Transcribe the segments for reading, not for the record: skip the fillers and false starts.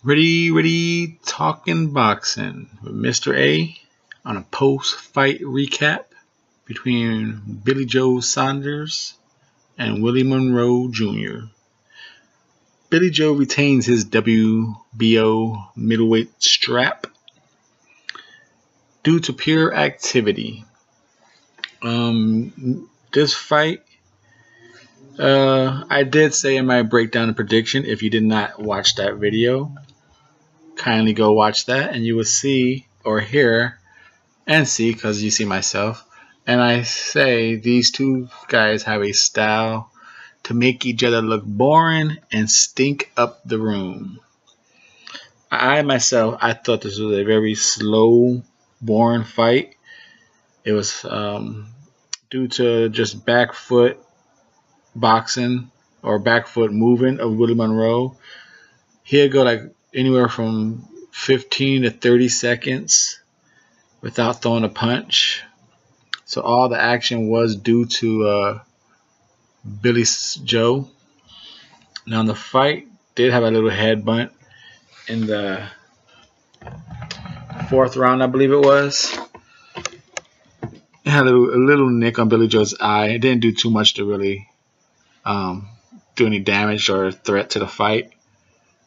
Ready, talking boxing with Mr. A on a post-fight recap between Billy Joe Saunders and Willie Monroe Jr. Billy Joe retains his WBO middleweight strap due to pure activity. This fight, I did say in my breakdown and prediction, if you did not watch that video, kindly go watch that and you will see or hear and see, because you see myself. And I say these two guys have a style to make each other look boring and stink up the room. I thought this was a very slow, boring fight. It was due to just back foot boxing or back foot movement of Willie Monroe. He'd go like anywhere from 15 to 30 seconds without throwing a punch. So all the action was due to Billy Joe. Now the fight did have a little headbutt in the fourth round, I believe it was. It had a little nick on Billy Joe's eye. It didn't do too much to really do any damage or threat to the fight.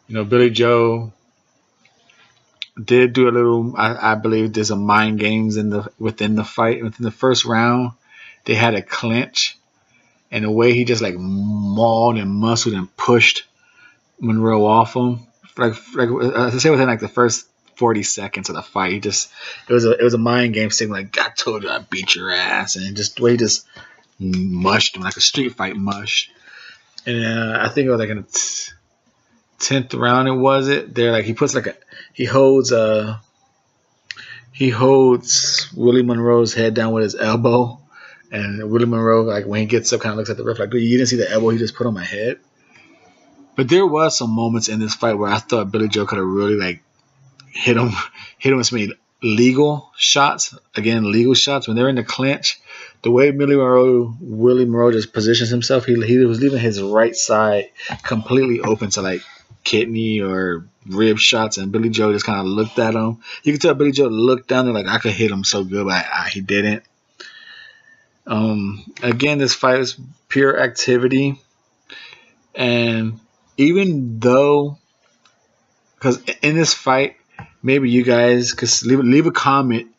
You know, Billy Joe did do a little. I believe there's some mind games within the fight. Within the first round, they had a clinch, and the way he just like mauled and muscled and pushed Monroe off him, like I say, within like the first 40 seconds of the fight, it was a mind game thing. Like, I told you I beat your ass, and just the way he just mushed him like a street fight mush. And I think it was like in the 10th round. He holds Willie Monroe's head down with his elbow, and Willie Monroe, like when he gets up, kind of looks at the ref like, "You didn't see the elbow he just put on my head." But there was some moments in this fight where I thought Billy Joe could have really like hit him with some legal shots. Again, legal shots when they're in the clinch. The way Willie Monroe just positions himself, he was leaving his right side completely open to like kidney or rib shots, and Billy Joe just kind of looked at him. You could tell Billy Joe looked down there like, I could hit him so good, but he didn't. Again, this fight is pure activity, and even though, because in this fight, maybe you guys could leave a comment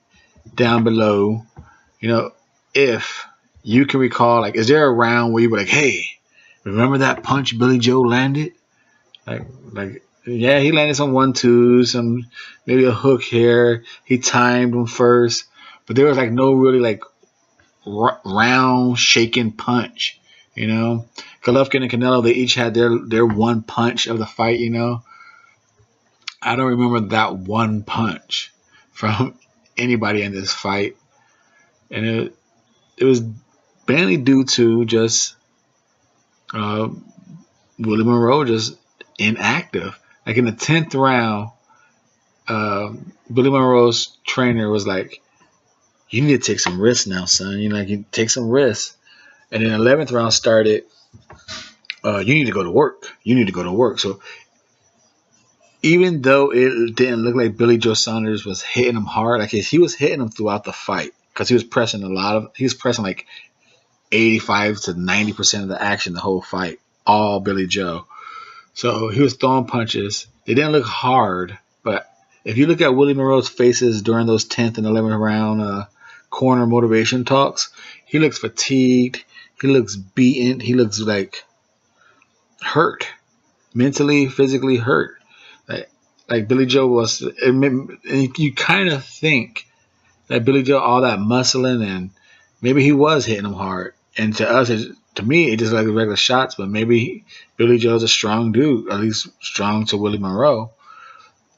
down below, you know, if you can recall, like, is there a round where you were like, hey, remember that punch Billy Joe landed? Like, yeah, he landed some 1-2s, maybe a hook here. He timed him first, but there was like no really like round shaking punch, you know. Golovkin and Canelo, they each had their one punch of the fight, you know. I don't remember that one punch from anybody in this fight, and it was mainly due to just Willie Monroe just inactive. Like in the 10th round, Billy Monroe's trainer was like, "You need to take some risks now, son. You take some risks." And then the 11th round started. You need to go to work. You need to go to work. So even though it didn't look like Billy Joe Saunders was hitting him hard, like he was hitting him throughout the fight because he was pressing like 85 to 90% of the action the whole fight, all Billy Joe. So he was throwing punches. They didn't look hard, but if you look at Willie Monroe's faces during those 10th and 11th round corner motivation talks, he looks fatigued. He looks beaten. He looks like hurt, mentally, physically hurt. Like Billy Joe was, and you kind of think that Billy Joe, all that muscling, and maybe he was hitting him hard. And to us, to me, it just like regular shots. But maybe Billy Joe's a strong dude, at least strong to Willie Monroe.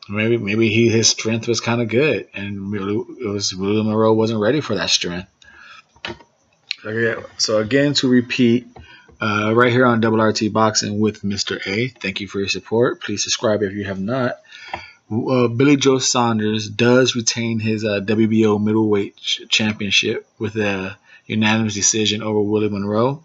Maybe his strength was kind of good, and Willie Monroe wasn't ready for that strength. So again, to repeat, right here on RT Boxing with Mr. A. Thank you for your support. Please subscribe if you have not. Billy Joe Saunders does retain his WBO middleweight championship with a unanimous decision over Willie Monroe.